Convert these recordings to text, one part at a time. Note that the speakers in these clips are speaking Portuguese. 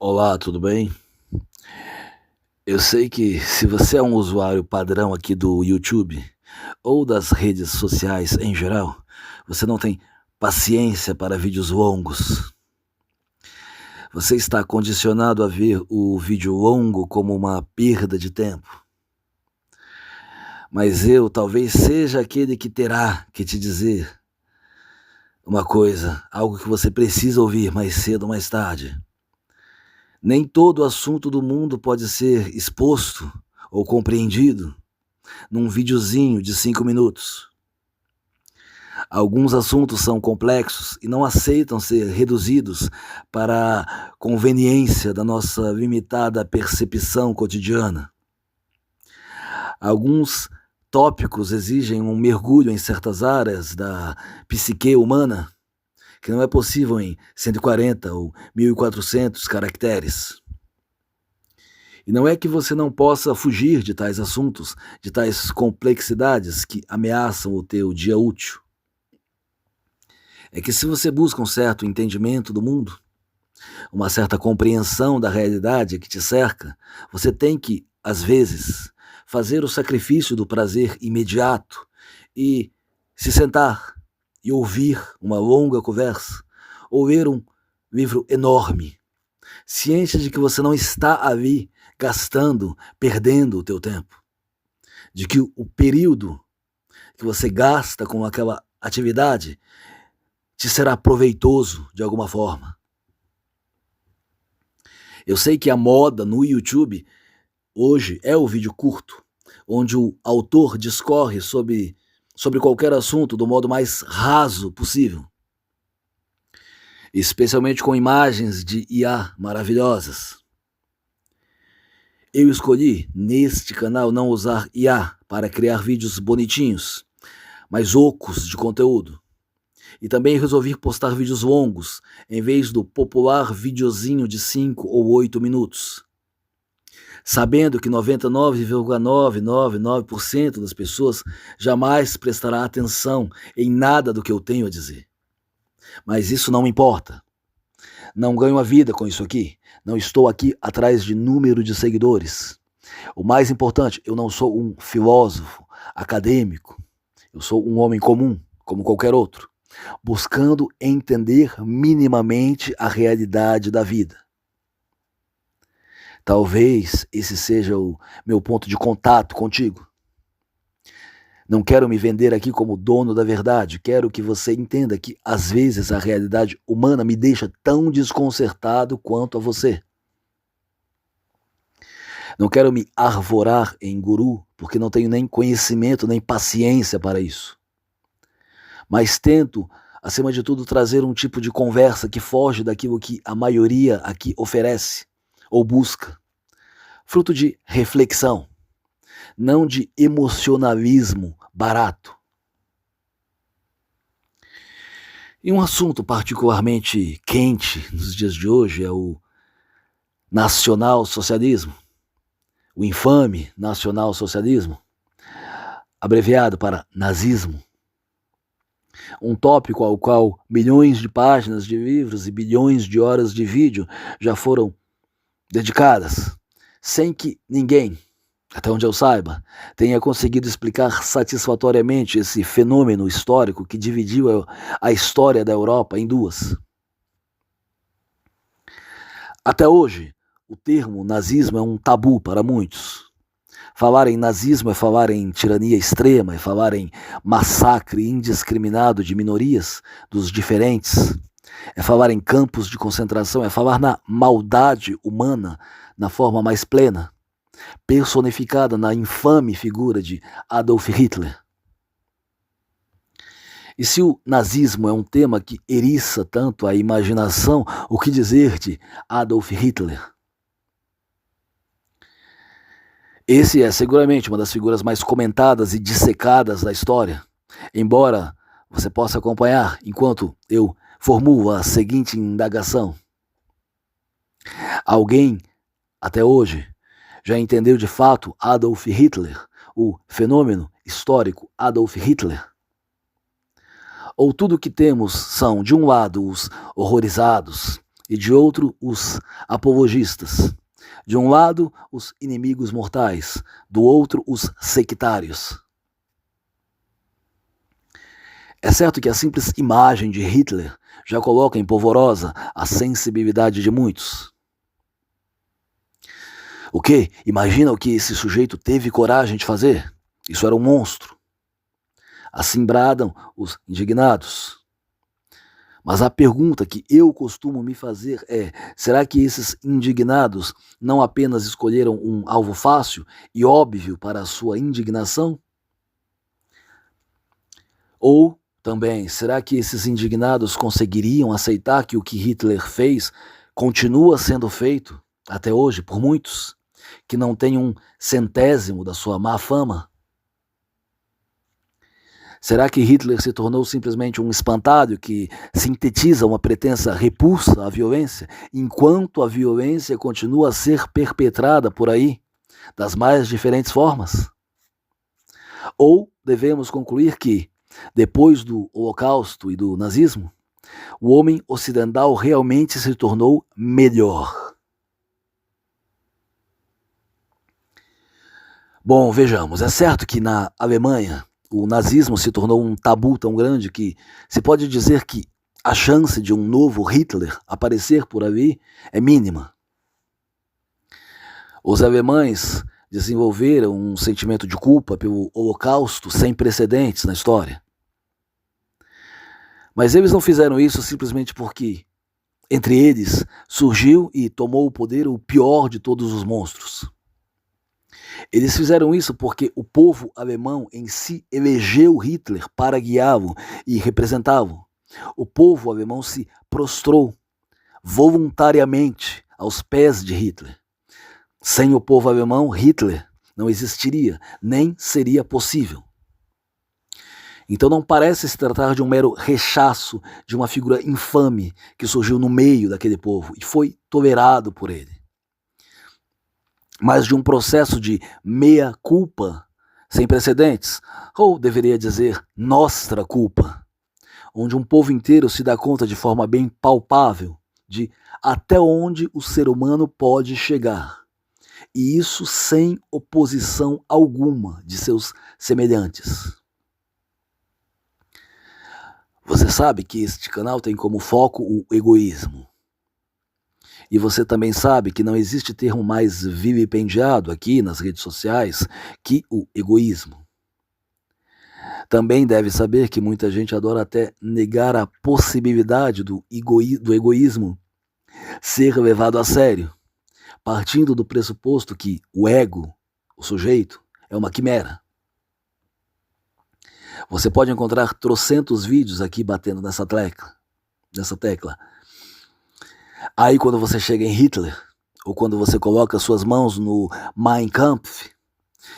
Olá, tudo bem? Eu sei que se você é um usuário padrão aqui do YouTube ou das redes sociais em geral, você não tem paciência para vídeos longos. Você está condicionado a ver o vídeo longo como uma perda de tempo. Mas eu talvez seja aquele que terá que te dizer uma coisa, algo que você precisa ouvir mais cedo ou mais tarde. Nem todo assunto do mundo pode ser exposto ou compreendido num videozinho de 5 minutos. Alguns assuntos são complexos e não aceitam ser reduzidos para a conveniência da nossa limitada percepção cotidiana. Alguns tópicos exigem um mergulho em certas áreas da psique humana que não é possível em 140 ou 1400 caracteres. E não é que você não possa fugir de tais assuntos, de tais complexidades que ameaçam o teu dia útil. É que se você busca um certo entendimento do mundo, uma certa compreensão da realidade que te cerca, você tem que, às vezes, fazer o sacrifício do prazer imediato e se sentar e ouvir uma longa conversa, ou ler um livro enorme, ciente de que você não está ali gastando, perdendo o teu tempo, de que o período que você gasta com aquela atividade te será proveitoso de alguma forma. Eu sei que a moda no YouTube hoje é o vídeo curto, onde o autor discorre sobre qualquer assunto do modo mais raso possível, especialmente com imagens de IA maravilhosas. Eu escolhi, neste canal, não usar IA para criar vídeos bonitinhos, mas ocos de conteúdo. E também resolvi postar vídeos longos, em vez do popular videozinho de 5 ou 8 minutos. Sabendo que 99,999% das pessoas jamais prestará atenção em nada do que eu tenho a dizer. Mas isso não me importa. Não ganho a vida com isso aqui. Não estou aqui atrás de número de seguidores. O mais importante, eu não sou um filósofo acadêmico. Eu sou um homem comum, como qualquer outro, buscando entender minimamente a realidade da vida. Talvez esse seja o meu ponto de contato contigo. Não quero me vender aqui como dono da verdade, quero que você entenda que às vezes a realidade humana me deixa tão desconcertado quanto a você. Não quero me arvorar em guru, porque não tenho nem conhecimento nem paciência para isso. Mas tento, acima de tudo, trazer um tipo de conversa que foge daquilo que a maioria aqui oferece ou busca. Fruto de reflexão, não de emocionalismo barato. E um assunto particularmente quente nos dias de hoje é o nacional-socialismo, o infame nacional-socialismo, abreviado para nazismo. Um tópico ao qual milhões de páginas de livros e bilhões de horas de vídeo já foram dedicadas, sem que ninguém, até onde eu saiba, tenha conseguido explicar satisfatoriamente esse fenômeno histórico que dividiu a história da Europa em duas. Até hoje, o termo nazismo é um tabu para muitos. Falar em nazismo é falar em tirania extrema, é falar em massacre indiscriminado de minorias, dos diferentes, é falar em campos de concentração, é falar na maldade humana na forma mais plena, personificada na infame figura de Adolf Hitler. E se o nazismo é um tema que eriça tanto a imaginação, o que dizer de Adolf Hitler? Esse é seguramente uma das figuras mais comentadas e dissecadas da história, embora você possa acompanhar enquanto eu formulo a seguinte indagação. Alguém, até hoje, já entendeu de fato Adolf Hitler, o fenômeno histórico Adolf Hitler? Ou tudo o que temos são, de um lado, os horrorizados e de outro os apologistas. De um lado, os inimigos mortais, do outro, os sectários. É certo que a simples imagem de Hitler já coloca em polvorosa a sensibilidade de muitos. O quê? Imagina o que esse sujeito teve coragem de fazer? Isso era um monstro. Assim bradam os indignados. Mas a pergunta que eu costumo me fazer é: será que esses indignados não apenas escolheram um alvo fácil e óbvio para a sua indignação? Ou também, será que esses indignados conseguiriam aceitar que o que Hitler fez continua sendo feito até hoje por muitos, que não têm um centésimo da sua má fama? Será que Hitler se tornou simplesmente um espantalho que sintetiza uma pretensa repulsa à violência, enquanto a violência continua a ser perpetrada por aí, das mais diferentes formas? Ou devemos concluir que, depois do Holocausto e do nazismo, o homem ocidental realmente se tornou melhor? Bom, vejamos, é certo que na Alemanha o nazismo se tornou um tabu tão grande que se pode dizer que a chance de um novo Hitler aparecer por ali é mínima. Os alemães desenvolveram um sentimento de culpa pelo Holocausto sem precedentes na história. Mas eles não fizeram isso simplesmente porque, entre eles, surgiu e tomou o poder o pior de todos os monstros. Eles fizeram isso porque o povo alemão em si elegeu Hitler para guiá-lo e representá-lo. O povo alemão se prostrou voluntariamente aos pés de Hitler. Sem o povo alemão, Hitler não existiria, nem seria possível. Então não parece se tratar de um mero rechaço de uma figura infame que surgiu no meio daquele povo e foi tolerado por ele, mas de um processo de meia-culpa sem precedentes, ou deveria dizer, nostra culpa, onde um povo inteiro se dá conta de forma bem palpável de até onde o ser humano pode chegar, e isso sem oposição alguma de seus semelhantes. Você sabe que este canal tem como foco o egoísmo. E você também sabe que não existe termo mais vilipendiado aqui nas redes sociais que o egoísmo. Também deve saber que muita gente adora até negar a possibilidade do egoísmo ser levado a sério, partindo do pressuposto que o ego, o sujeito, é uma quimera. Você pode encontrar trocentos vídeos aqui batendo nessa tecla. Aí quando você chega em Hitler, ou quando você coloca suas mãos no Mein Kampf,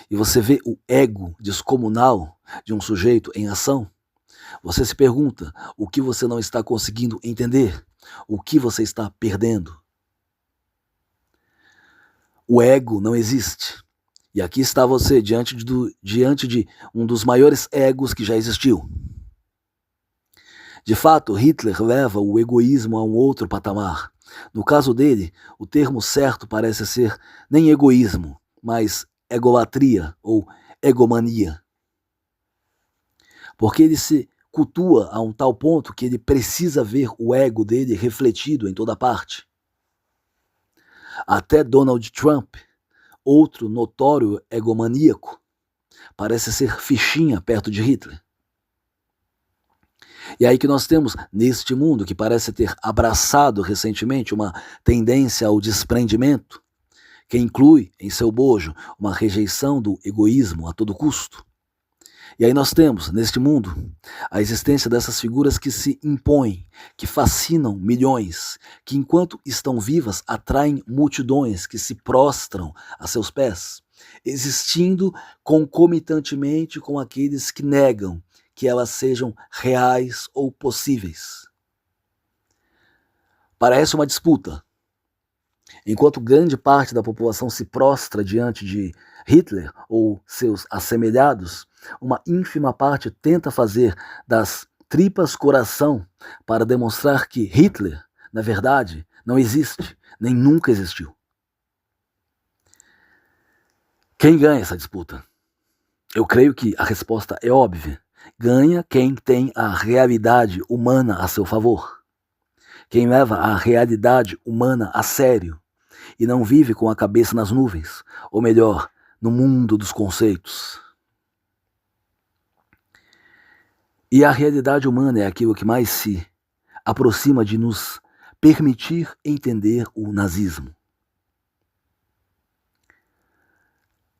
e você vê o ego descomunal de um sujeito em ação, você se pergunta o que você não está conseguindo entender, o que você está perdendo. O ego não existe. E aqui está você diante de um dos maiores egos que já existiu. De fato, Hitler leva o egoísmo a um outro patamar. No caso dele, o termo certo parece ser nem egoísmo, mas egolatria ou egomania. Porque ele se cultua a um tal ponto que ele precisa ver o ego dele refletido em toda parte. Até Donald Trump, outro notório egomaníaco, parece ser fichinha perto de Hitler. E aí que nós temos, neste mundo que parece ter abraçado recentemente uma tendência ao desprendimento, que inclui em seu bojo uma rejeição do egoísmo a todo custo. E aí nós temos, neste mundo, a existência dessas figuras que se impõem, que fascinam milhões, que enquanto estão vivas atraem multidões que se prostram a seus pés, existindo concomitantemente com aqueles que negam que elas sejam reais ou possíveis. Parece uma disputa. Enquanto grande parte da população se prostra diante de Hitler ou seus assemelhados, uma ínfima parte tenta fazer das tripas coração para demonstrar que Hitler, na verdade, Não existe, nem nunca existiu. Quem ganha essa disputa? Eu creio que a resposta é óbvia. Ganha quem tem a realidade humana a seu favor. Quem leva a realidade humana a sério e não vive com a cabeça nas nuvens, ou melhor, no mundo dos conceitos. E a realidade humana é aquilo que mais se aproxima de nos permitir entender o nazismo.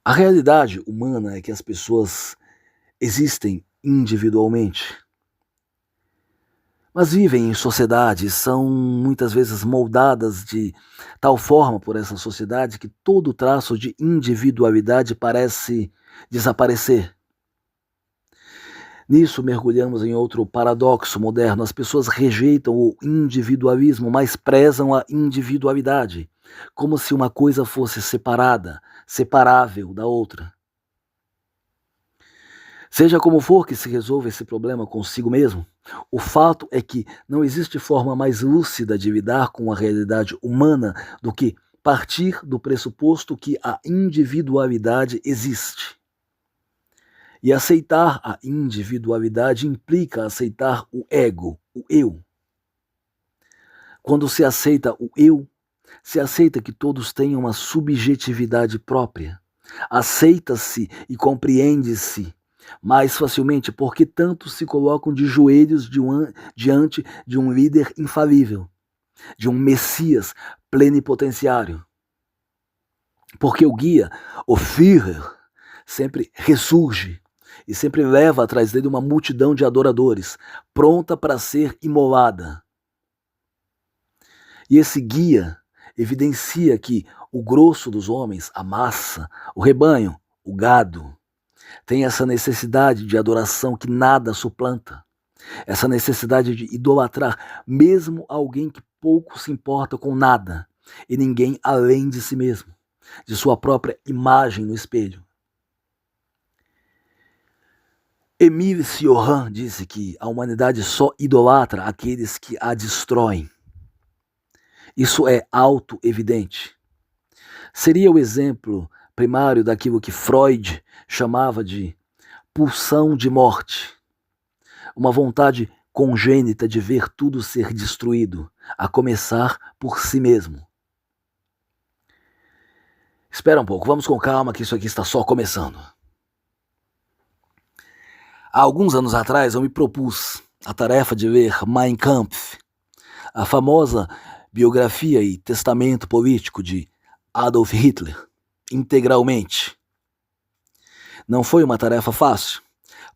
A realidade humana é que as pessoas existem individualmente, mas vivem em sociedade, são muitas vezes moldadas de tal forma por essa sociedade que todo traço de individualidade parece desaparecer. Nisso mergulhamos em outro paradoxo moderno. As pessoas rejeitam o individualismo, mas prezam a individualidade, como se uma coisa fosse separada, separável da outra. Seja como for que se resolva esse problema consigo mesmo, o fato é que não existe forma mais lúcida de lidar com a realidade humana do que partir do pressuposto que a individualidade existe. E aceitar a individualidade implica aceitar o ego, o eu. Quando se aceita o eu, se aceita que todos têm uma subjetividade própria. Aceita-se e compreende-se mais facilmente porque tantos se colocam de joelhos diante de um líder infalível, de um Messias plenipotenciário. Porque o guia, o Führer, sempre ressurge e sempre leva atrás dele uma multidão de adoradores, pronta para ser imolada. E esse guia evidencia que o grosso dos homens, a massa, o rebanho, o gado, tem essa necessidade de adoração que nada suplanta. Essa necessidade de idolatrar mesmo alguém que pouco se importa com nada e ninguém além de si mesmo, de sua própria imagem no espelho. Émile Cioran disse que a humanidade só idolatra aqueles que a destroem. Isso é auto-evidente. Seria o exemplo primário daquilo que Freud chamava de pulsão de morte. Uma vontade congênita de ver tudo ser destruído, a começar por si mesmo. Espera um pouco, vamos com calma que isso aqui está só começando. Há alguns anos atrás eu me propus a tarefa de ler Mein Kampf, a famosa biografia e testamento político de Adolf Hitler, integralmente. Não foi uma tarefa fácil.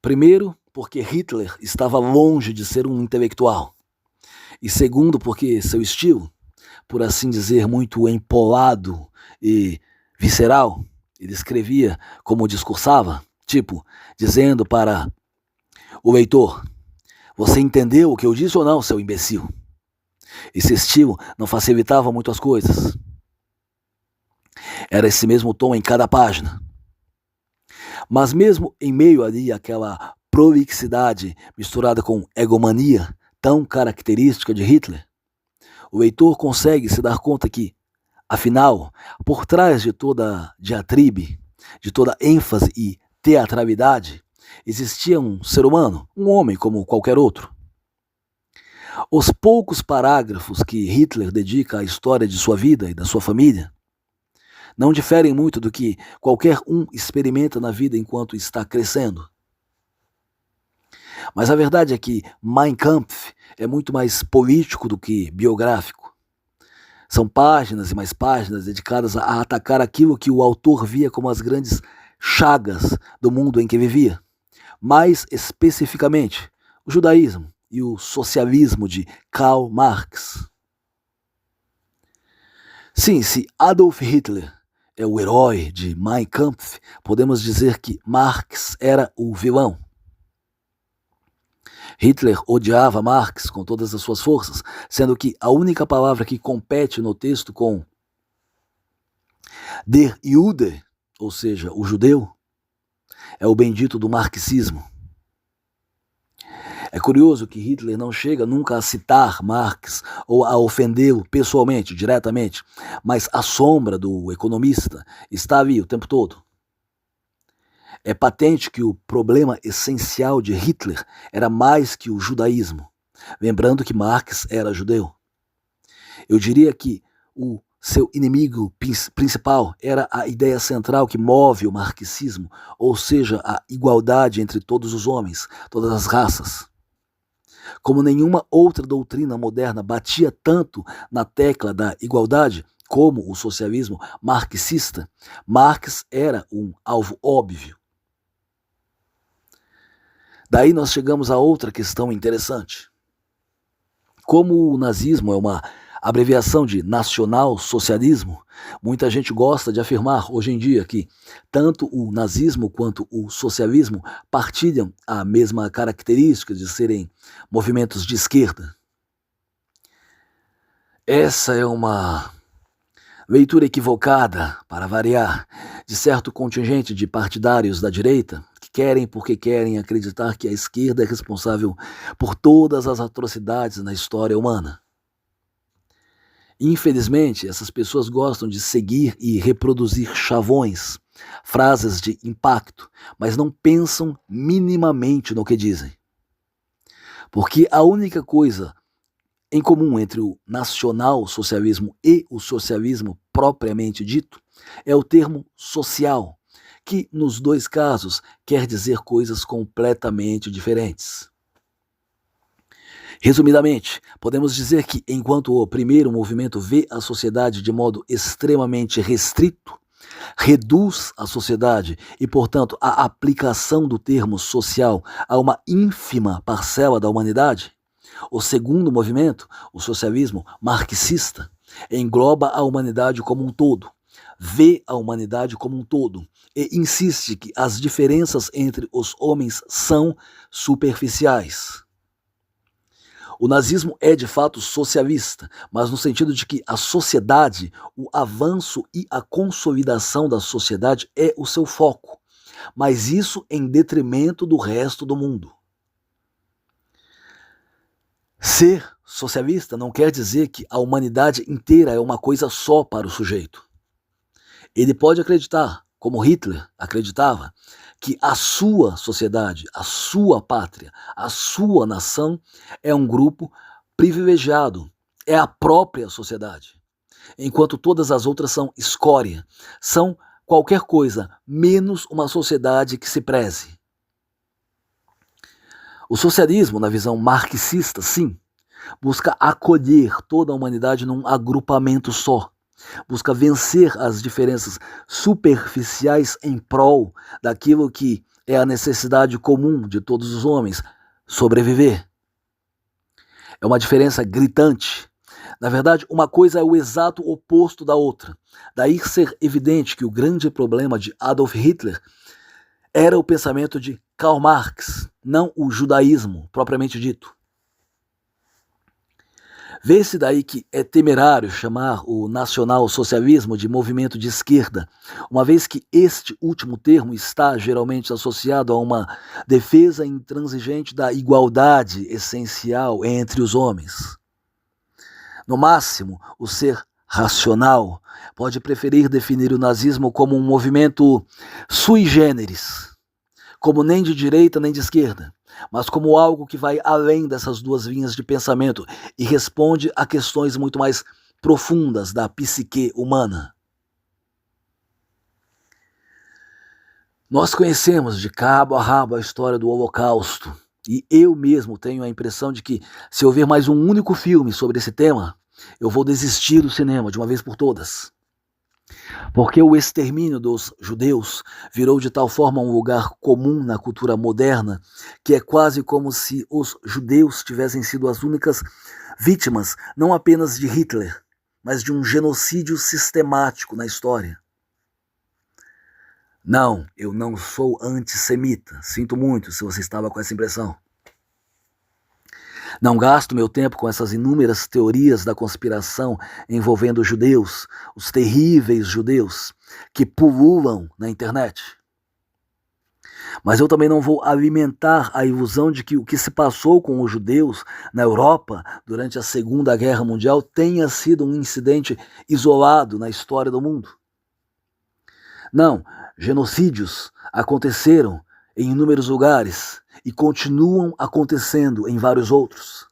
Primeiro, porque Hitler estava longe de ser um intelectual. E segundo, porque seu estilo, por assim dizer, muito empolado e visceral, ele escrevia como discursava, tipo, dizendo para o leitor: você entendeu o que eu disse ou não, seu imbecil? Esse estilo não facilitava muito as coisas. Era esse mesmo tom em cada página. Mas mesmo em meio ali àquela prolixidade misturada com egomania tão característica de Hitler, o leitor consegue se dar conta que, afinal, por trás de toda diatribe, de toda ênfase e teatralidade, existia um ser humano, um homem como qualquer outro. Os poucos parágrafos que Hitler dedica à história de sua vida e da sua família não diferem muito do que qualquer um experimenta na vida enquanto está crescendo. Mas a verdade é que Mein Kampf é muito mais político do que biográfico. São páginas e mais páginas dedicadas a atacar aquilo que o autor via como as grandes chagas do mundo em que vivia. Mais especificamente, o judaísmo e o socialismo de Karl Marx. Sim, se Adolf Hitler é o herói de Mein Kampf, podemos dizer que Marx era o vilão. Hitler odiava Marx com todas as suas forças, sendo que a única palavra que compete no texto com der Jude, ou seja, o judeu, é o bendito do marxismo. É curioso que Hitler não chega nunca a citar Marx ou a ofendê-lo pessoalmente, diretamente, mas a sombra do economista está ali o tempo todo. É patente que o problema essencial de Hitler era mais que o judaísmo, lembrando que Marx era judeu. Eu diria que o seu inimigo principal era a ideia central que move o marxismo, ou seja, a igualdade entre todos os homens, todas as raças. Como nenhuma outra doutrina moderna batia tanto na tecla da igualdade como o socialismo marxista, Marx era um alvo óbvio. Daí nós chegamos a outra questão interessante. Como o nazismo é uma abreviação de nacional-socialismo, muita gente gosta de afirmar hoje em dia que tanto o nazismo quanto o socialismo partilham a mesma característica de serem movimentos de esquerda. Essa é uma leitura equivocada, para variar, de certo contingente de partidários da direita que querem porque querem acreditar que a esquerda é responsável por todas as atrocidades na história humana. Infelizmente, essas pessoas gostam de seguir e reproduzir chavões, frases de impacto, mas não pensam minimamente no que dizem. Porque a única coisa em comum entre o nacional-socialismo e o socialismo propriamente dito é o termo social, que nos dois casos quer dizer coisas completamente diferentes. Resumidamente, podemos dizer que, enquanto o primeiro movimento vê a sociedade de modo extremamente restrito, reduz a sociedade e, portanto, a aplicação do termo social a uma ínfima parcela da humanidade, o segundo movimento, o socialismo marxista, engloba a humanidade como um todo, vê a humanidade como um todo e insiste que as diferenças entre os homens são superficiais. O nazismo é de fato socialista, mas no sentido de que a sociedade, o avanço e a consolidação da sociedade é o seu foco, mas isso em detrimento do resto do mundo. Ser socialista não quer dizer que a humanidade inteira é uma coisa só para o sujeito. Ele pode acreditar, como Hitler acreditava, que a sua sociedade, a sua pátria, a sua nação é um grupo privilegiado, é a própria sociedade, enquanto todas as outras são escória, são qualquer coisa, menos uma sociedade que se preze. O socialismo, na visão marxista, sim, busca acolher toda a humanidade num agrupamento só. Busca vencer as diferenças superficiais em prol daquilo que é a necessidade comum de todos os homens, sobreviver. É uma diferença gritante. Na verdade, uma coisa é o exato oposto da outra. Daí ser evidente que o grande problema de Adolf Hitler era o pensamento de Karl Marx, não o judaísmo propriamente dito. Vê-se daí que é temerário chamar o nacional-socialismo de movimento de esquerda, uma vez que este último termo está geralmente associado a uma defesa intransigente da igualdade essencial entre os homens. No máximo, o ser racional pode preferir definir o nazismo como um movimento sui generis, como nem de direita nem de esquerda, mas como algo que vai além dessas duas linhas de pensamento e responde a questões muito mais profundas da psique humana. Nós conhecemos de cabo a rabo a história do Holocausto, e eu mesmo tenho a impressão de que, se eu ver mais um único filme sobre esse tema, eu vou desistir do cinema de uma vez por todas. Porque o extermínio dos judeus virou de tal forma um lugar comum na cultura moderna que é quase como se os judeus tivessem sido as únicas vítimas, não apenas de Hitler, mas de um genocídio sistemático na história. Não, eu não sou antissemita. Sinto muito se você estava com essa impressão. Não gasto meu tempo com essas inúmeras teorias da conspiração envolvendo os judeus, os terríveis judeus, que pululam na internet. Mas eu também não vou alimentar a ilusão de que o que se passou com os judeus na Europa durante a Segunda Guerra Mundial tenha sido um incidente isolado na história do mundo. Não, genocídios aconteceram em inúmeros lugares e continuam acontecendo em vários outros.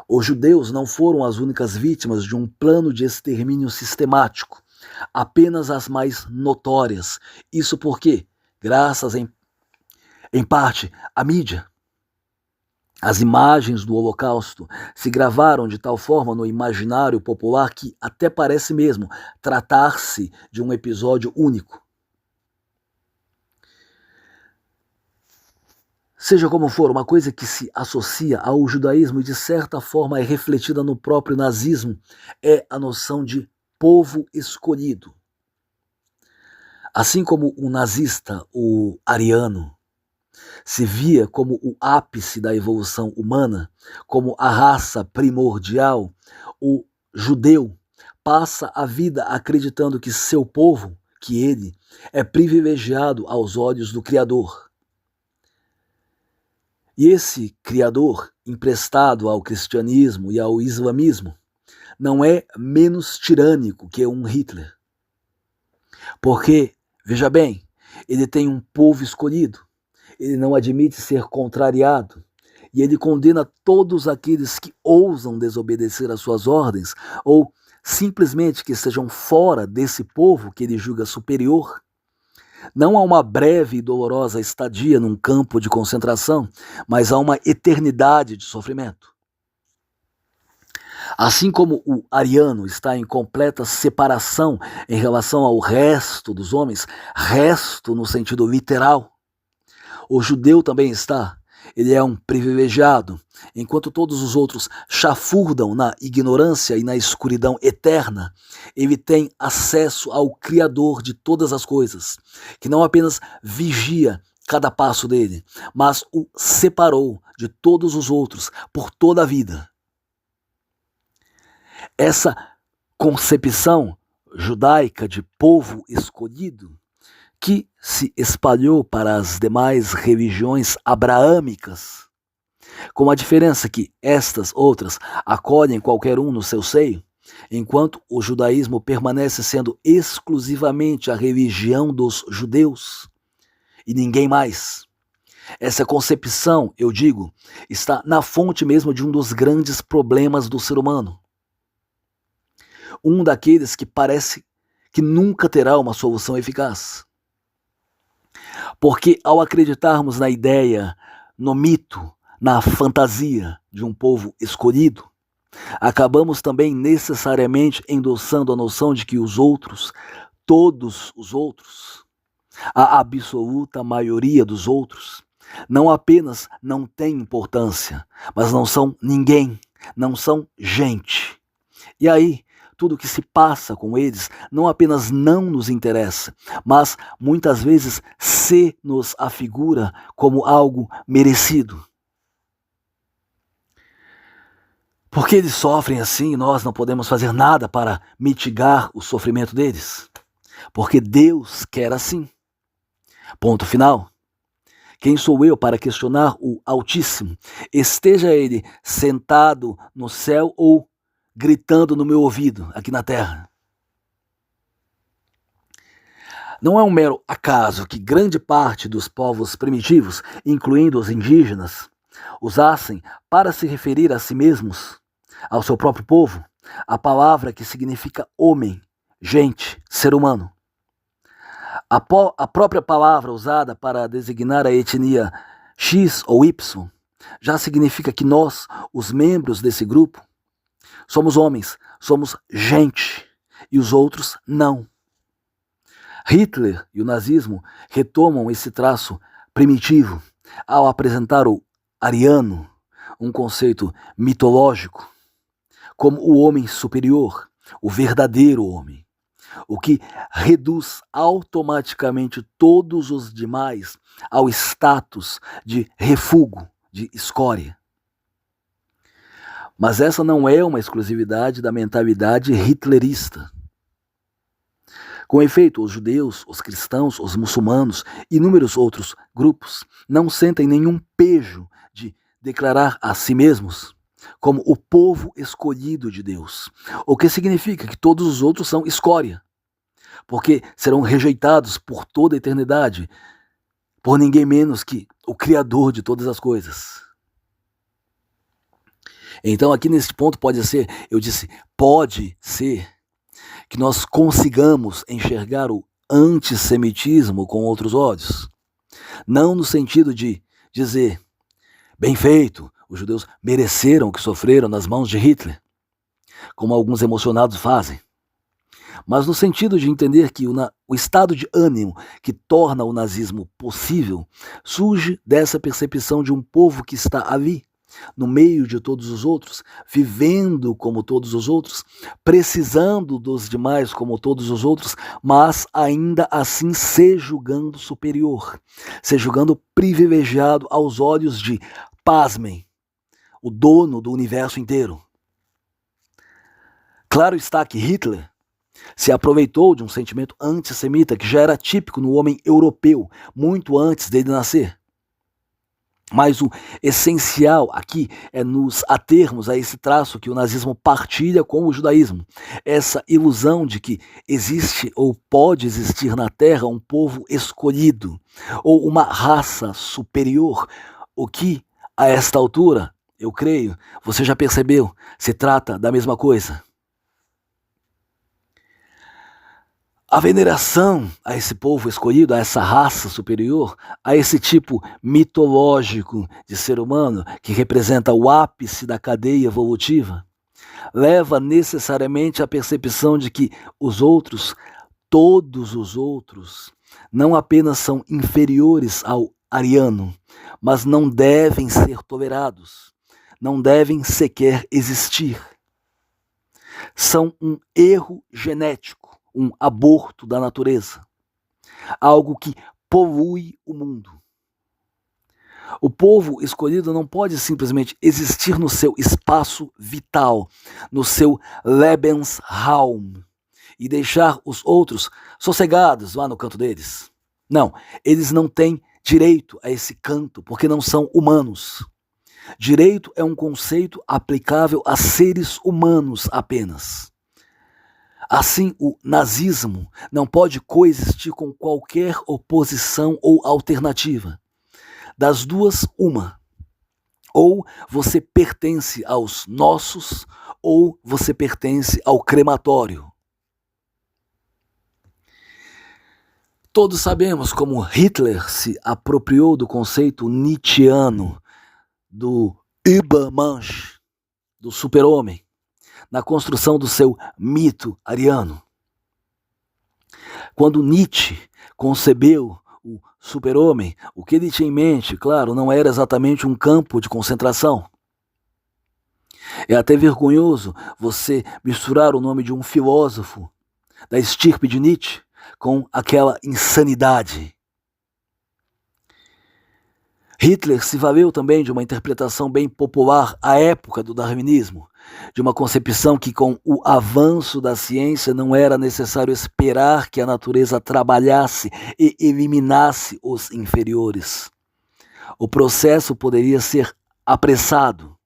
Os judeus não foram as únicas vítimas de um plano de extermínio sistemático, apenas as mais notórias. Isso porque, graças em parte à mídia, as imagens do Holocausto se gravaram de tal forma no imaginário popular que até parece mesmo tratar-se de um episódio único. Seja como for, uma coisa que se associa ao judaísmo e de certa forma é refletida no próprio nazismo é a noção de povo escolhido. Assim como o nazista, o ariano, se via como o ápice da evolução humana, como a raça primordial, o judeu passa a vida acreditando que seu povo, que ele, é privilegiado aos olhos do Criador. E esse Criador, emprestado ao cristianismo e ao islamismo, não é menos tirânico que um Hitler. Porque, veja bem, ele tem um povo escolhido, ele não admite ser contrariado, e ele condena todos aqueles que ousam desobedecer às suas ordens, ou simplesmente que estejam fora desse povo que ele julga superior. Não há uma breve e dolorosa estadia num campo de concentração, mas há uma eternidade de sofrimento. Assim como o ariano está em completa separação em relação ao resto dos homens, resto no sentido literal, o judeu também está. Ele é um privilegiado, enquanto todos os outros chafurdam na ignorância e na escuridão eterna. Ele tem acesso ao Criador de todas as coisas, que não apenas vigia cada passo dele, mas o separou de todos os outros por toda a vida. Essa concepção judaica de povo escolhido, que se espalhou para as demais religiões abraâmicas, com a diferença que estas outras acolhem qualquer um no seu seio, enquanto o judaísmo permanece sendo exclusivamente a religião dos judeus e ninguém mais. Essa concepção, eu digo, está na fonte mesmo de um dos grandes problemas do ser humano. Um daqueles que parece que nunca terá uma solução eficaz. Porque ao acreditarmos na ideia, no mito, na fantasia de um povo escolhido, acabamos também necessariamente endossando a noção de que os outros, todos os outros, a absoluta maioria dos outros, não apenas não têm importância, mas não são ninguém, não são gente. E aí, tudo que se passa com eles não apenas não nos interessa, mas muitas vezes se nos afigura como algo merecido. Porque eles sofrem assim e nós não podemos fazer nada para mitigar o sofrimento deles? Porque Deus quer assim. Ponto final. Quem sou eu para questionar o Altíssimo? Esteja ele sentado no céu ou gritando no meu ouvido, aqui na terra. Não é um mero acaso que grande parte dos povos primitivos, incluindo os indígenas, usassem para se referir a si mesmos, ao seu próprio povo, a palavra que significa homem, gente, ser humano. A própria palavra usada para designar a etnia X ou Y já significa que nós, os membros desse grupo, somos homens, somos gente, e os outros não. Hitler e o nazismo retomam esse traço primitivo ao apresentar o ariano, um conceito mitológico, como o homem superior, o verdadeiro homem, o que reduz automaticamente todos os demais ao status de refúgio, de escória. Mas essa não é uma exclusividade da mentalidade hitlerista. Com efeito, os judeus, os cristãos, os muçulmanos e inúmeros outros grupos não sentem nenhum pejo de declarar a si mesmos como o povo escolhido de Deus, o que significa que todos os outros são escória, porque serão rejeitados por toda a eternidade, por ninguém menos que o Criador de todas as coisas. Então aqui nesse ponto pode ser que nós consigamos enxergar o antissemitismo com outros olhos. Não no sentido de dizer, bem feito, os judeus mereceram o que sofreram nas mãos de Hitler, como alguns emocionados fazem. Mas no sentido de entender que o estado de ânimo que torna o nazismo possível surge dessa percepção de um povo que está ali, no meio de todos os outros, vivendo como todos os outros, precisando dos demais como todos os outros, mas ainda assim se julgando superior, se julgando privilegiado aos olhos de, pasmem, o dono do universo inteiro. Claro está que Hitler se aproveitou de um sentimento antissemita que já era típico no homem europeu, muito antes dele nascer. Mas o essencial aqui é nos atermos a esse traço que o nazismo partilha com o judaísmo. Essa ilusão de que existe ou pode existir na Terra um povo escolhido ou uma raça superior, o que, a esta altura, eu creio, você já percebeu, se trata da mesma coisa. A veneração a esse povo escolhido, a essa raça superior, a esse tipo mitológico de ser humano que representa o ápice da cadeia evolutiva, leva necessariamente à percepção de que os outros, todos os outros, não apenas são inferiores ao ariano, mas não devem ser tolerados, não devem sequer existir. São um erro genético, um aborto da natureza, algo que polui o mundo. O povo escolhido não pode simplesmente existir no seu espaço vital, no seu Lebensraum, e deixar os outros sossegados lá no canto deles. Não, eles não têm direito a esse canto, porque não são humanos. Direito é um conceito aplicável a seres humanos apenas. Assim, o nazismo não pode coexistir com qualquer oposição ou alternativa. Das duas, uma. Ou você pertence aos nossos, ou você pertence ao crematório. Todos sabemos como Hitler se apropriou do conceito nietzschiano do Übermensch, do super-homem, na construção do seu mito ariano. Quando Nietzsche concebeu o super-homem, o que ele tinha em mente, claro, não era exatamente um campo de concentração. É até vergonhoso você misturar o nome de um filósofo da estirpe de Nietzsche com aquela insanidade. Hitler se valeu também de uma interpretação bem popular à época do darwinismo, de uma concepção que com o avanço da ciência não era necessário esperar que a natureza trabalhasse e eliminasse os inferiores. O processo poderia ser apressado.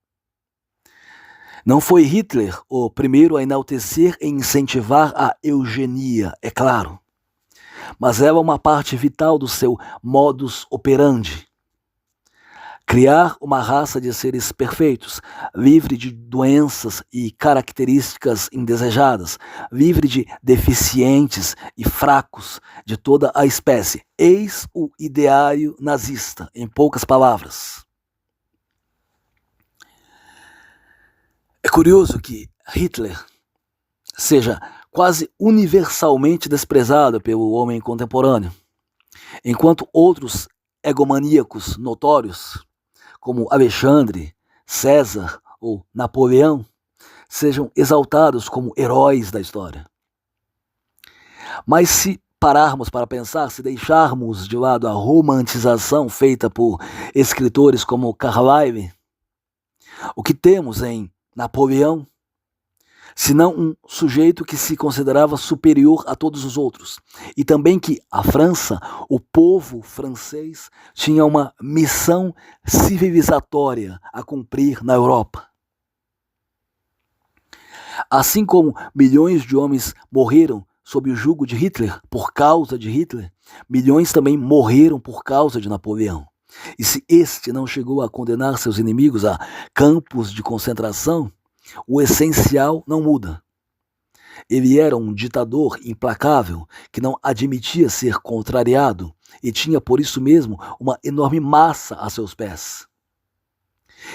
Não foi Hitler o primeiro a enaltecer e incentivar a eugenia, é claro, mas ela é uma parte vital do seu modus operandi. Criar uma raça de seres perfeitos, livre de doenças e características indesejadas, livre de deficientes e fracos de toda a espécie. Eis o ideário nazista, em poucas palavras. É curioso que Hitler seja quase universalmente desprezado pelo homem contemporâneo, enquanto outros egomaníacos notórios, como Alexandre, César ou Napoleão, sejam exaltados como heróis da história. Mas se pararmos para pensar, se deixarmos de lado a romantização feita por escritores como Carlyle, o que temos em Napoleão senão um sujeito que se considerava superior a todos os outros. E também que a França, o povo francês, tinha uma missão civilizatória a cumprir na Europa. Assim como milhões de homens morreram sob o jugo de Hitler, por causa de Hitler, milhões também morreram por causa de Napoleão. E se este não chegou a condenar seus inimigos a campos de concentração, o essencial não muda. Ele era um ditador implacável que não admitia ser contrariado e tinha por isso mesmo uma enorme massa a seus pés.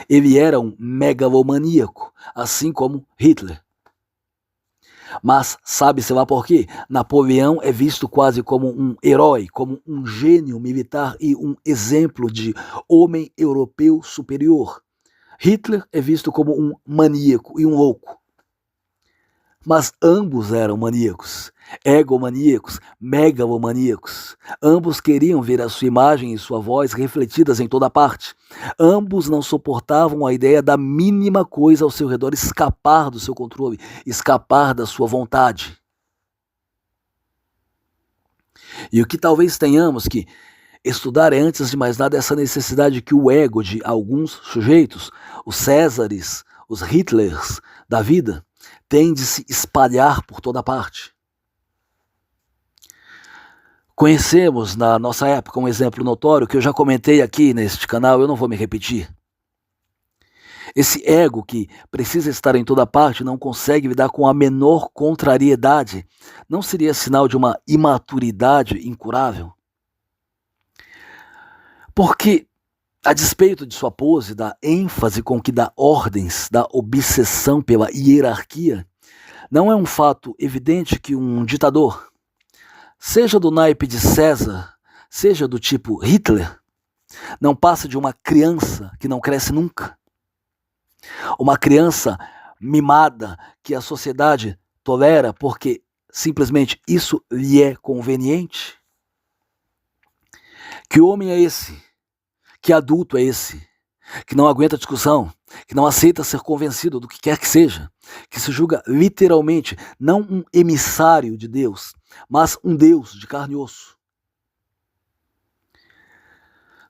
Ele era um megalomaníaco, assim como Hitler. Mas sabe-se lá por quê? Napoleão é visto quase como um herói, como um gênio militar e um exemplo de homem europeu superior. Hitler é visto como um maníaco e um louco. Mas ambos eram maníacos, egomaníacos, megalomaníacos. Ambos queriam ver a sua imagem e sua voz refletidas em toda parte. Ambos não suportavam a ideia da mínima coisa ao seu redor escapar do seu controle, escapar da sua vontade. E o que talvez tenhamos que estudar é, antes de mais nada, essa necessidade que o ego de alguns sujeitos, os Césares, os Hitlers da vida, tem de se espalhar por toda parte. Conhecemos na nossa época um exemplo notório que eu já comentei aqui neste canal, eu não vou me repetir. Esse ego que precisa estar em toda parte não consegue lidar com a menor contrariedade. Não seria sinal de uma imaturidade incurável? Porque, a despeito de sua pose, da ênfase com que dá ordens, da obsessão pela hierarquia, não é um fato evidente que um ditador, seja do naipe de César, seja do tipo Hitler, não passa de uma criança que não cresce nunca. Uma criança mimada que a sociedade tolera porque simplesmente isso lhe é conveniente? Que homem é esse? Que adulto é esse? Que não aguenta discussão, que não aceita ser convencido do que quer que seja, que se julga literalmente não um emissário de Deus, mas um Deus de carne e osso.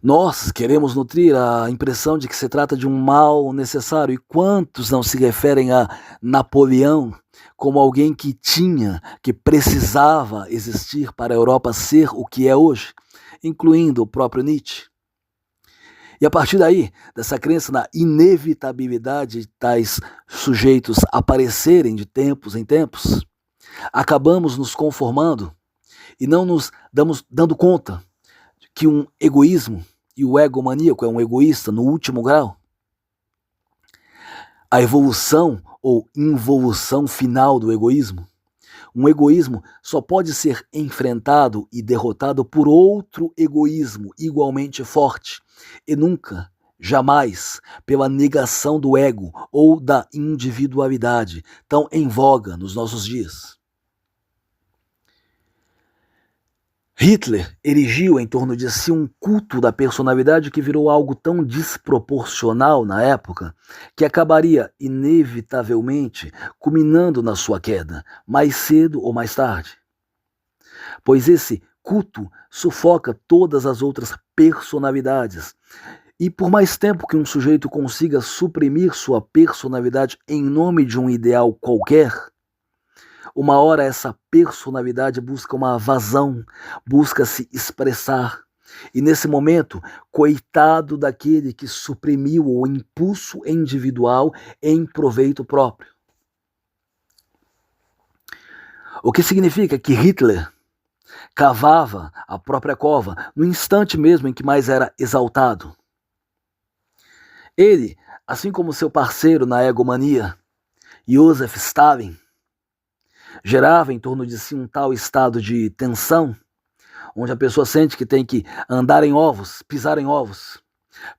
Nós queremos nutrir a impressão de que se trata de um mal necessário, e quantos não se referem a Napoleão como alguém que tinha, que precisava existir para a Europa ser o que é hoje, incluindo o próprio Nietzsche. E a partir daí, dessa crença na inevitabilidade de tais sujeitos aparecerem de tempos em tempos, acabamos nos conformando e não nos dando conta que um egoísmo, e o egomaníaco é um egoísta no último grau, a evolução ou involução final do egoísmo, um egoísmo só pode ser enfrentado e derrotado por outro egoísmo igualmente forte, e nunca, jamais, pela negação do ego ou da individualidade, tão em voga nos nossos dias. Hitler erigiu em torno de si um culto da personalidade que virou algo tão desproporcional na época que acabaria inevitavelmente culminando na sua queda, mais cedo ou mais tarde. Pois esse culto sufoca todas as outras personalidades. E por mais tempo que um sujeito consiga suprimir sua personalidade em nome de um ideal qualquer, uma hora essa personalidade busca uma vazão, busca se expressar. E nesse momento, coitado daquele que suprimiu o impulso individual em proveito próprio. O que significa que Hitler cavava a própria cova no instante mesmo em que mais era exaltado. Ele, assim como seu parceiro na egomania, Joseph Stalin, gerava em torno de si um tal estado de tensão, onde a pessoa sente que tem que andar em ovos, pisar em ovos,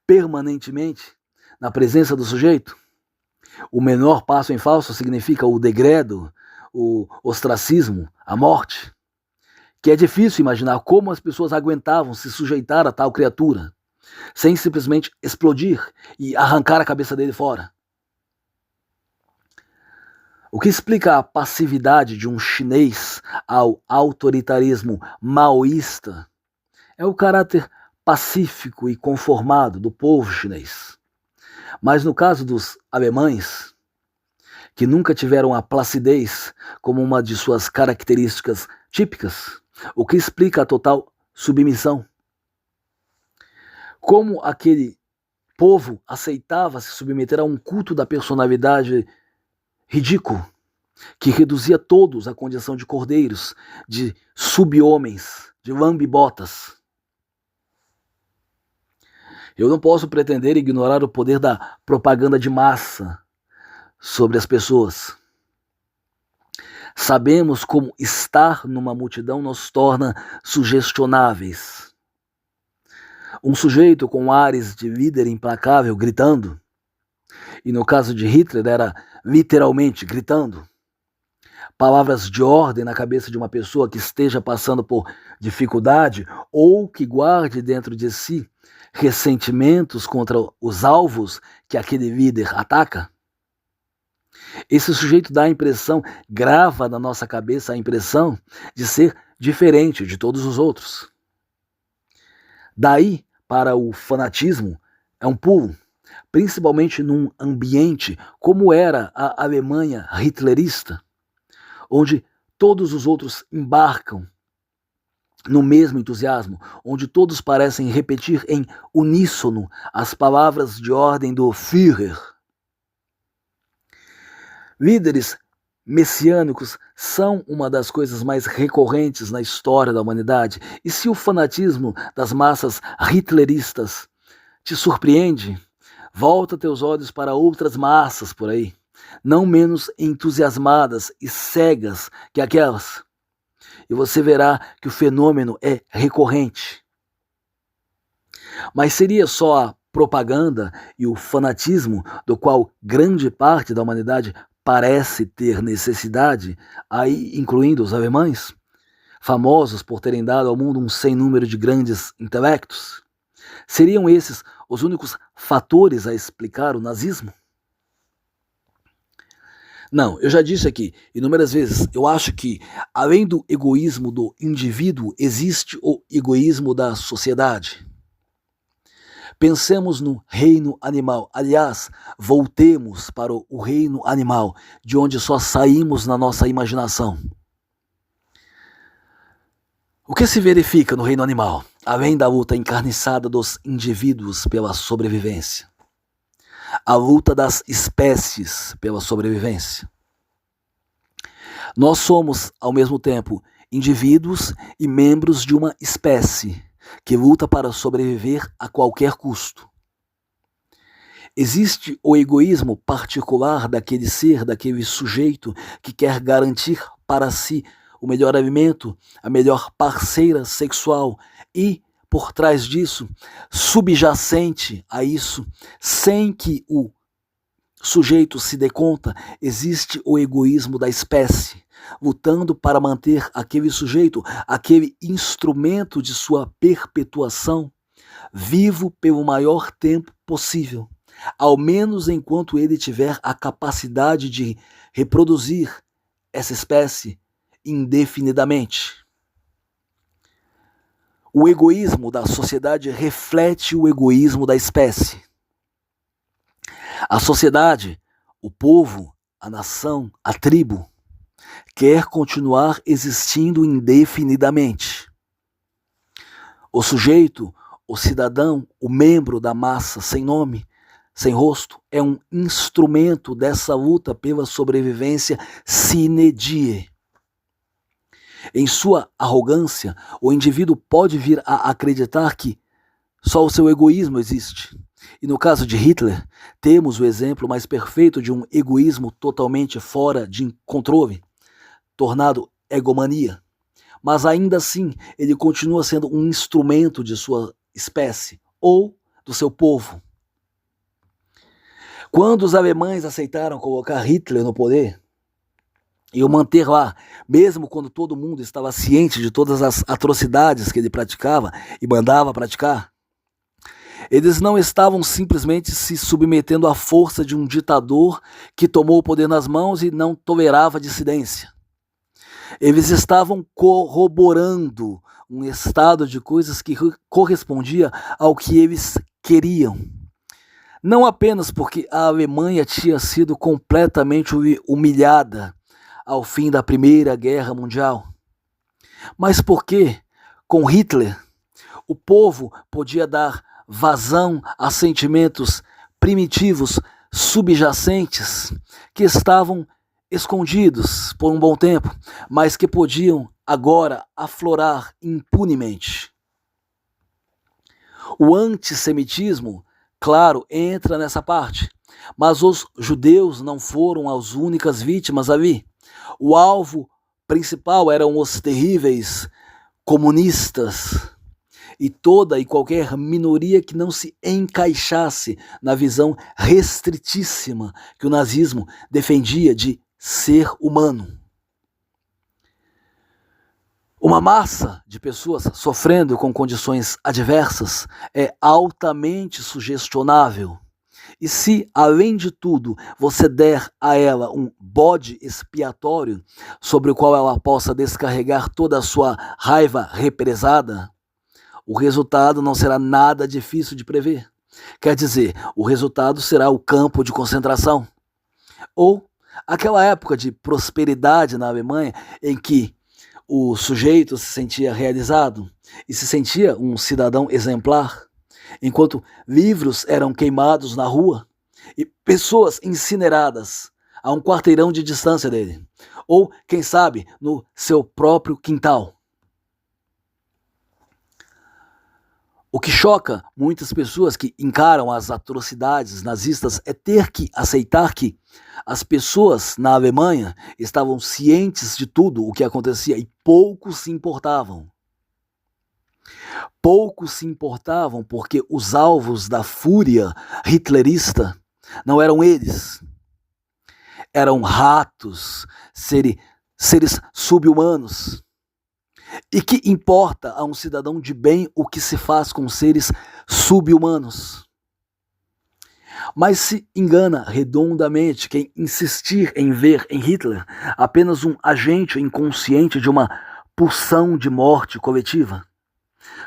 permanentemente, na presença do sujeito. O menor passo em falso significa o degredo, o ostracismo, a morte. Que é difícil imaginar como as pessoas aguentavam se sujeitar a tal criatura, sem simplesmente explodir e arrancar a cabeça dele fora. O que explica a passividade de um chinês ao autoritarismo maoísta é o caráter pacífico e conformado do povo chinês. Mas no caso dos alemães, que nunca tiveram a placidez como uma de suas características típicas, o que explica a total submissão. Como aquele povo aceitava se submeter a um culto da personalidade ridículo, que reduzia todos à condição de cordeiros, de sub-homens, de lambibotas. Eu não posso pretender ignorar o poder da propaganda de massa sobre as pessoas. Sabemos como estar numa multidão nos torna sugestionáveis. Um sujeito com ares de líder implacável gritando, e no caso de Hitler era literalmente gritando, palavras de ordem na cabeça de uma pessoa que esteja passando por dificuldade ou que guarde dentro de si ressentimentos contra os alvos que aquele líder ataca. Esse sujeito dá a impressão, grava na nossa cabeça a impressão de ser diferente de todos os outros. Daí para o fanatismo é um pulo, principalmente num ambiente como era a Alemanha hitlerista, onde todos os outros embarcam no mesmo entusiasmo, onde todos parecem repetir em uníssono as palavras de ordem do Führer. Líderes messiânicos são uma das coisas mais recorrentes na história da humanidade, e se o fanatismo das massas hitleristas te surpreende, volta teus olhos para outras massas por aí, não menos entusiasmadas e cegas que aquelas, e você verá que o fenômeno é recorrente. Mas seria só a propaganda e o fanatismo do qual grande parte da humanidade parece ter necessidade, aí incluindo os alemães, famosos por terem dado ao mundo um sem número de grandes intelectos? Seriam esses os únicos fatores a explicar o nazismo? Não, eu já disse aqui inúmeras vezes, eu acho que, além do egoísmo do indivíduo, existe o egoísmo da sociedade. Pensemos no reino animal. Aliás, voltemos para o reino animal, de onde só saímos na nossa imaginação. O que se verifica no reino animal, além da luta encarniçada dos indivíduos pela sobrevivência? A luta das espécies pela sobrevivência. Nós somos, ao mesmo tempo, indivíduos e membros de uma espécie que luta para sobreviver a qualquer custo. Existe o egoísmo particular daquele ser, daquele sujeito que quer garantir para si o melhor alimento, a melhor parceira sexual e, por trás disso, subjacente a isso, sem que o sujeito se dê conta, existe o egoísmo da espécie, lutando para manter aquele sujeito, aquele instrumento de sua perpetuação, vivo pelo maior tempo possível, ao menos enquanto ele tiver a capacidade de reproduzir essa espécie indefinidamente. O egoísmo da sociedade reflete o egoísmo da espécie. A sociedade, o povo, a nação, a tribo, quer continuar existindo indefinidamente. O sujeito, o cidadão, o membro da massa sem nome, sem rosto, é um instrumento dessa luta pela sobrevivência sine die. Em sua arrogância, o indivíduo pode vir a acreditar que só o seu egoísmo existe. E no caso de Hitler, temos o exemplo mais perfeito de um egoísmo totalmente fora de controle, tornado egomania. Mas ainda assim, ele continua sendo um instrumento de sua espécie ou do seu povo. Quando os alemães aceitaram colocar Hitler no poder e o manter lá, mesmo quando todo mundo estava ciente de todas as atrocidades que ele praticava e mandava praticar, Eles não estavam simplesmente se submetendo à força de um ditador que tomou o poder nas mãos e não tolerava dissidência. Eles estavam corroborando um estado de coisas que correspondia ao que eles queriam. Não apenas porque a Alemanha tinha sido completamente humilhada ao fim da Primeira Guerra Mundial, mas porque, com Hitler, o povo podia dar vazão a sentimentos primitivos subjacentes que estavam escondidos por um bom tempo, mas que podiam agora aflorar impunemente. O antissemitismo, claro, entra nessa parte, mas os judeus não foram as únicas vítimas ali. O alvo principal eram os terríveis comunistas e toda e qualquer minoria que não se encaixasse na visão restritíssima que o nazismo defendia de ser humano. Uma massa de pessoas sofrendo com condições adversas é altamente sugestionável. E se, além de tudo, você der a ela um bode expiatório sobre o qual ela possa descarregar toda a sua raiva represada, o resultado não será nada difícil de prever. Quer dizer, o resultado será o campo de concentração. Ou aquela época de prosperidade na Alemanha em que o sujeito se sentia realizado e se sentia um cidadão exemplar, enquanto livros eram queimados na rua e pessoas incineradas a um quarteirão de distância dele, ou, quem sabe, no seu próprio quintal. O que choca muitas pessoas que encaram as atrocidades nazistas é ter que aceitar que as pessoas na Alemanha estavam cientes de tudo o que acontecia e poucos se importavam. Poucos se importavam porque os alvos da fúria hitlerista não eram eles. Eram ratos, seres sub-humanos. E que importa a um cidadão de bem o que se faz com seres sub-humanos? Mas se engana redondamente quem insistir em ver em Hitler apenas um agente inconsciente de uma pulsão de morte coletiva,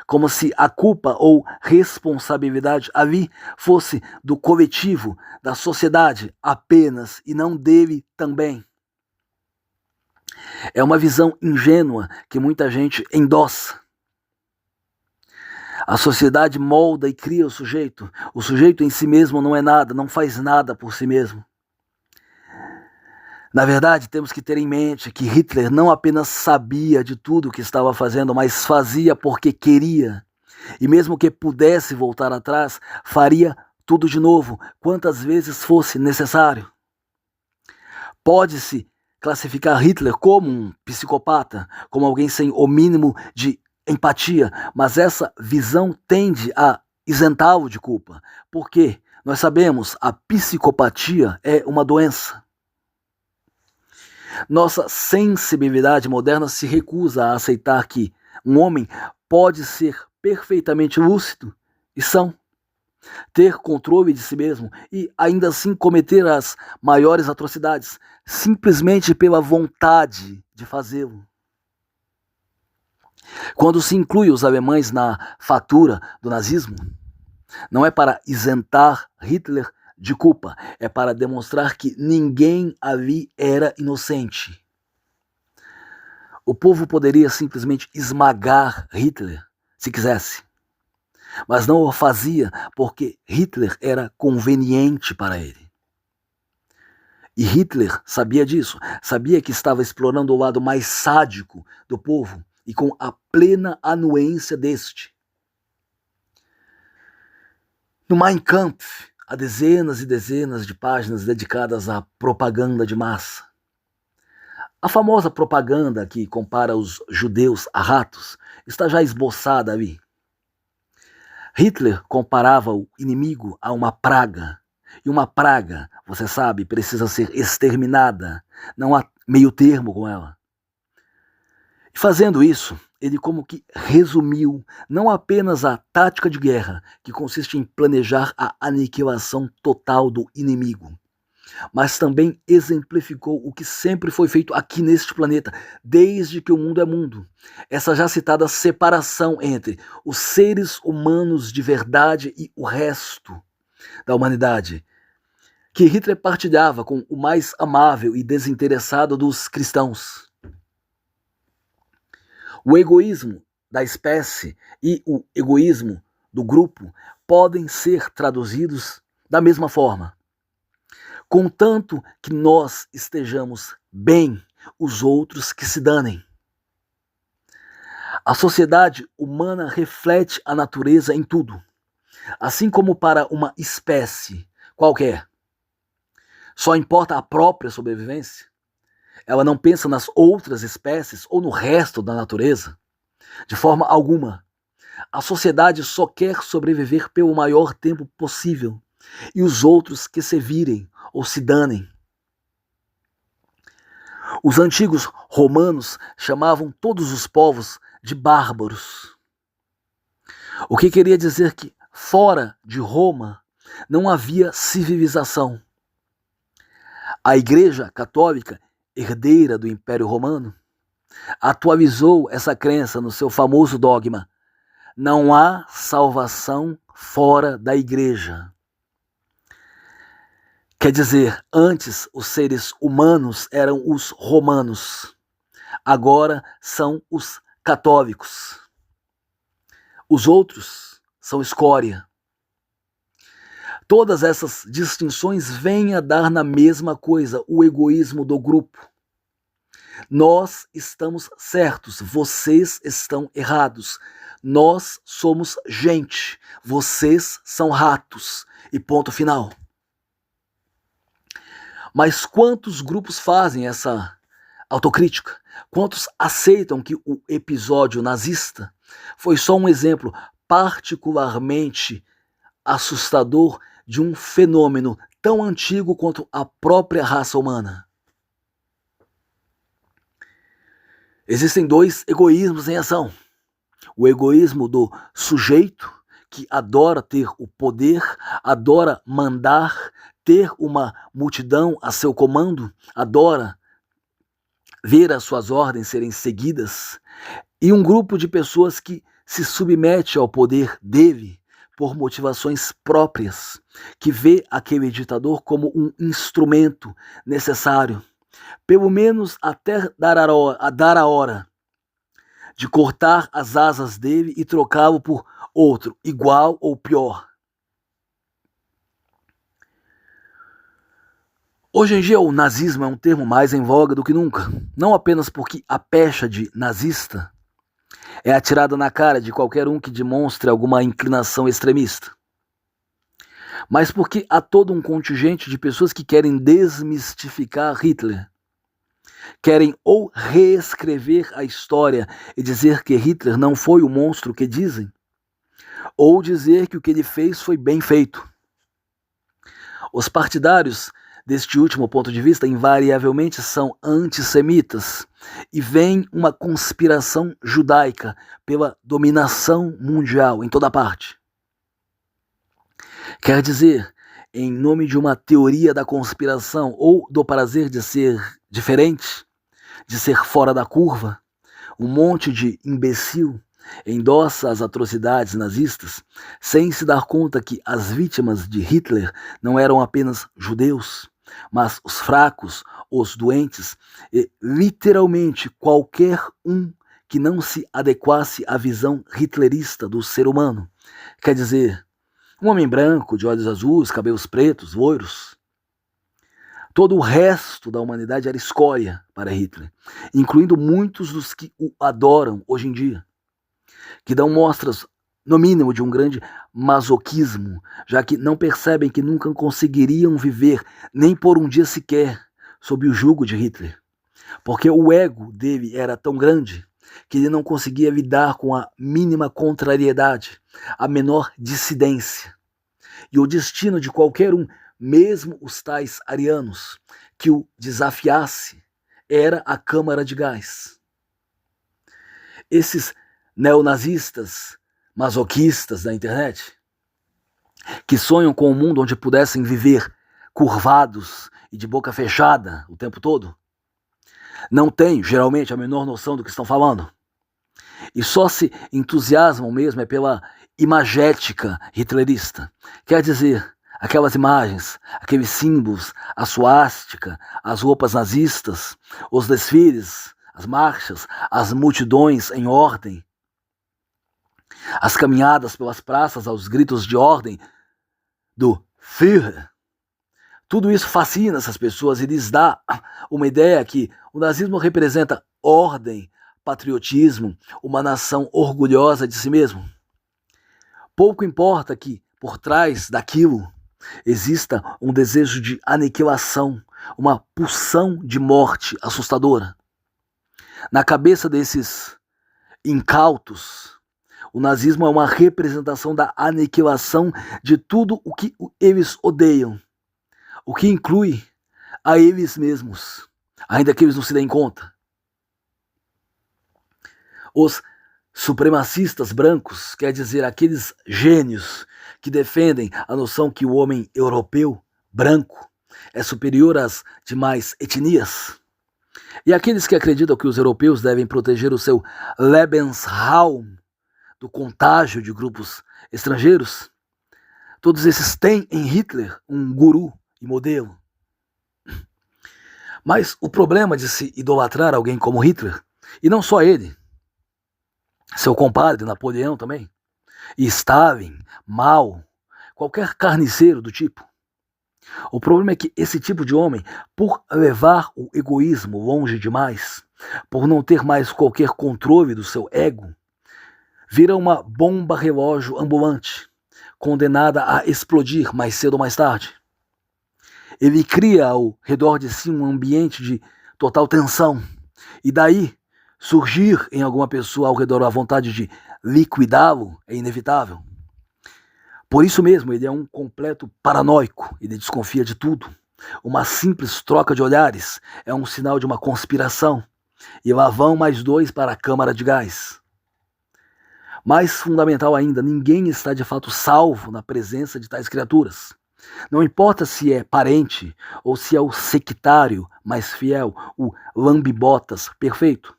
como se a culpa ou responsabilidade ali fosse do coletivo, da sociedade apenas e não dele também. É uma visão ingênua que muita gente endossa. A sociedade molda e cria o sujeito. O sujeito em si mesmo não é nada, não faz nada por si mesmo. Na verdade, temos que ter em mente que Hitler não apenas sabia de tudo o que estava fazendo, mas fazia porque queria. E mesmo que pudesse voltar atrás, faria tudo de novo, quantas vezes fosse necessário. Pode-se classificar Hitler como um psicopata, como alguém sem o mínimo de empatia, mas essa visão tende a isentá-lo de culpa, porque nós sabemos, a psicopatia é uma doença. Nossa sensibilidade moderna se recusa a aceitar que um homem pode ser perfeitamente lúcido e são, ter controle de si mesmo e ainda assim cometer as maiores atrocidades, simplesmente pela vontade de fazê-lo. Quando se inclui os alemães na fatura do nazismo, não é para isentar Hitler de culpa, é para demonstrar que ninguém ali era inocente. O povo poderia simplesmente esmagar Hitler, se quisesse. Mas não o fazia porque Hitler era conveniente para ele. E Hitler sabia disso, sabia que estava explorando o lado mais sádico do povo e com a plena anuência deste. No Mein Kampf, há dezenas e dezenas de páginas dedicadas à propaganda de massa. A famosa propaganda que compara os judeus a ratos está já esboçada ali. Hitler comparava o inimigo a uma praga. E uma praga, você sabe, precisa ser exterminada. Não há meio termo com ela. E fazendo isso, ele como que resumiu não apenas a tática de guerra, que consiste em planejar a aniquilação total do inimigo, mas também exemplificou o que sempre foi feito aqui neste planeta, desde que o mundo é mundo. Essa já citada separação entre os seres humanos de verdade e o resto da humanidade, que Hitler partilhava com o mais amável e desinteressado dos cristãos. O egoísmo da espécie e o egoísmo do grupo podem ser traduzidos da mesma forma. Contanto que nós estejamos bem, os outros que se danem. A sociedade humana reflete a natureza em tudo, assim como para uma espécie qualquer. Só importa a própria sobrevivência. Ela não pensa nas outras espécies ou no resto da natureza. De forma alguma. A sociedade só quer sobreviver pelo maior tempo possível, e os outros que se virem ou se danem. Os antigos romanos chamavam todos os povos de bárbaros. O que queria dizer que, fora de Roma, não havia civilização. A Igreja Católica, herdeira do Império Romano, atualizou essa crença no seu famoso dogma: não há salvação fora da Igreja. Quer dizer, antes os seres humanos eram os romanos, agora são os católicos. Os outros são escória. Todas essas distinções vêm a dar na mesma coisa, o egoísmo do grupo. Nós estamos certos, vocês estão errados. Nós somos gente, vocês são ratos. E ponto final. Mas quantos grupos fazem essa autocrítica? Quantos aceitam que o episódio nazista foi só um exemplo particularmente assustador de um fenômeno tão antigo quanto a própria raça humana? Existem dois egoísmos em ação. O egoísmo do sujeito, que adora ter o poder, adora mandar, ter uma multidão a seu comando, adora ver as suas ordens serem seguidas, e um grupo de pessoas que se submete ao poder dele por motivações próprias, que vê aquele ditador como um instrumento necessário, pelo menos até dar a hora de cortar as asas dele e trocá-lo por outro, igual ou pior. Hoje em dia o nazismo é um termo mais em voga do que nunca, não apenas porque a pecha de nazista é atirada na cara de qualquer um que demonstre alguma inclinação extremista, mas porque há todo um contingente de pessoas que querem desmistificar Hitler. Querem ou reescrever a história e dizer que Hitler não foi o monstro que dizem, ou dizer que o que ele fez foi bem feito. Os partidários deste último ponto de vista invariavelmente são antissemitas e veem uma conspiração judaica pela dominação mundial em toda parte. Quer dizer, em nome de uma teoria da conspiração ou do prazer de ser diferente, de ser fora da curva, um monte de imbecil endossa as atrocidades nazistas sem se dar conta que as vítimas de Hitler não eram apenas judeus, mas os fracos, os doentes e literalmente qualquer um que não se adequasse à visão hitlerista do ser humano. Quer dizer, um homem branco, de olhos azuis, cabelos pretos, loiros. Todo o resto da humanidade era escória para Hitler, incluindo muitos dos que o adoram hoje em dia, que dão mostras, no mínimo, de um grande masoquismo, já que não percebem que nunca conseguiriam viver, nem por um dia sequer, sob o jugo de Hitler, porque o ego dele era tão grande que ele não conseguia lidar com a mínima contrariedade, a menor dissidência. E o destino de qualquer um, mesmo os tais arianos, que o desafiasse, era a câmara de gás. esses neonazistas masoquistas da internet, que sonham com um mundo onde pudessem viver curvados e de boca fechada o tempo todo, não têm, geralmente, a menor noção do que estão falando. E só se entusiasmam mesmo é pela imagética hitlerista. Quer dizer, aquelas imagens, aqueles símbolos, a suástica, as roupas nazistas, os desfiles, as marchas, as multidões em ordem, as caminhadas pelas praças aos gritos de ordem do Führer. Tudo isso fascina essas pessoas e lhes dá uma ideia que o nazismo representa ordem, patriotismo, uma nação orgulhosa de si mesmo. Pouco importa que, por trás daquilo, exista um desejo de aniquilação, uma pulsão de morte assustadora. Na cabeça desses incautos, o nazismo é uma representação da aniquilação de tudo o que eles odeiam, o que inclui a eles mesmos, ainda que eles não se deem conta. Os supremacistas brancos, quer dizer, aqueles gênios que defendem a noção que o homem europeu, branco, é superior às demais etnias, e aqueles que acreditam que os europeus devem proteger o seu Lebensraum do contágio de grupos estrangeiros, todos esses têm em Hitler um guru e modelo. Mas o problema de se idolatrar alguém como Hitler, e não só ele, seu compadre Napoleão também, e Stalin, Mao, qualquer carniceiro do tipo. O problema é que esse tipo de homem, por levar o egoísmo longe demais, por não ter mais qualquer controle do seu ego, vira uma bomba relógio ambulante, condenada a explodir mais cedo ou mais tarde. Ele cria ao redor de si um ambiente de total tensão, e daí surgir em alguma pessoa ao redor a vontade de liquidá-lo é inevitável. Por isso mesmo, ele é um completo paranoico, ele desconfia de tudo. Uma simples troca de olhares é um sinal de uma conspiração, e lá vão mais dois para a câmara de gás. Mais fundamental ainda, ninguém está de fato salvo na presença de tais criaturas. Não importa se é parente ou se é o sectário mais fiel, o lambibotas perfeito.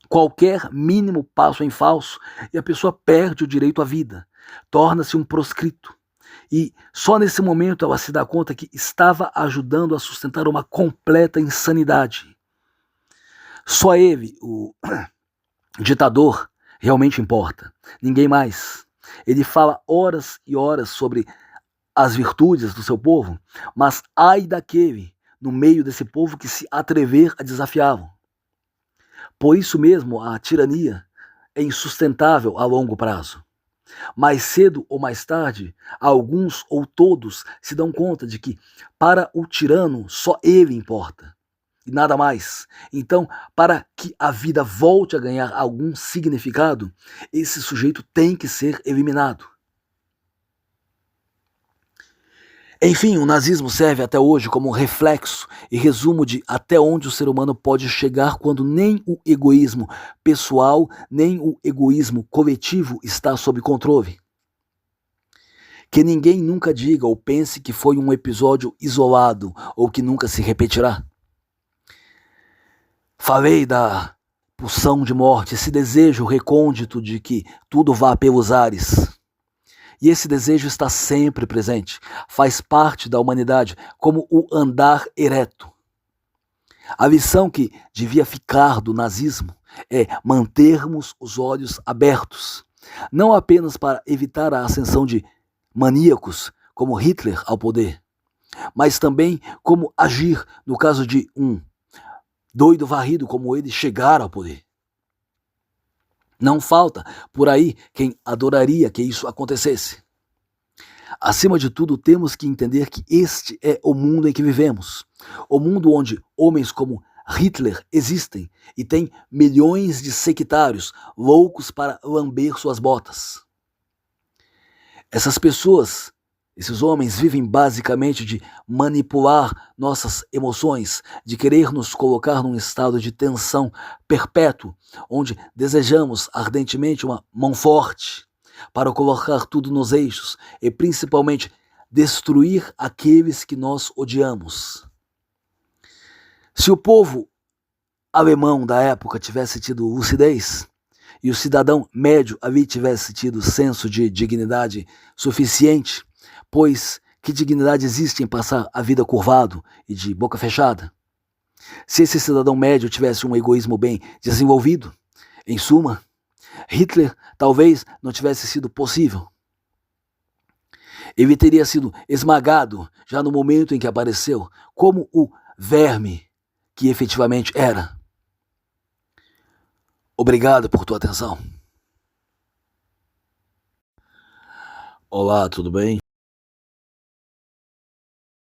Qualquer mínimo passo em falso e a pessoa perde o direito à vida, torna-se um proscrito. E só nesse momento ela se dá conta que estava ajudando a sustentar uma completa insanidade. Só ele, o ditador, realmente importa. Ninguém mais. Ele fala horas e horas sobre as virtudes do seu povo, mas ai daquele no meio desse povo que se atrever a desafiá-lo. Por isso mesmo a tirania é insustentável a longo prazo. Mais cedo ou mais tarde, alguns ou todos se dão conta de que para o tirano só ele importa e nada mais. Então, para que a vida volte a ganhar algum significado, esse sujeito tem que ser eliminado. Enfim, o nazismo serve até hoje como reflexo e resumo de até onde o ser humano pode chegar quando nem o egoísmo pessoal, nem o egoísmo coletivo está sob controle. Que ninguém nunca diga ou pense que foi um episódio isolado ou que nunca se repetirá. Falei da pulsão de morte, esse desejo recôndito de que tudo vá pelos ares. E esse desejo está sempre presente, faz parte da humanidade, como o andar ereto. A lição que devia ficar do nazismo é mantermos os olhos abertos, não apenas para evitar a ascensão de maníacos como Hitler ao poder, mas também como agir no caso de um doido varrido como ele chegar ao poder. Não falta por aí quem adoraria que isso acontecesse. Acima de tudo, temos que entender que este é o mundo em que vivemos. O mundo onde homens como Hitler existem e tem milhões de sectários loucos para lamber suas botas. Essas pessoas, Esses homens vivem basicamente de manipular nossas emoções, de querer nos colocar num estado de tensão perpétuo, onde desejamos ardentemente uma mão forte para colocar tudo nos eixos e principalmente destruir aqueles que nós odiamos. Se o povo alemão da época tivesse tido lucidez, e o cidadão médio ali tivesse tido senso de dignidade suficiente, pois que dignidade existe em passar a vida curvado e de boca fechada? Se esse cidadão médio tivesse um egoísmo bem desenvolvido, em suma, Hitler talvez não tivesse sido possível. Ele teria sido esmagado já no momento em que apareceu, como o verme que efetivamente era. Obrigado por tua atenção. Olá, tudo bem?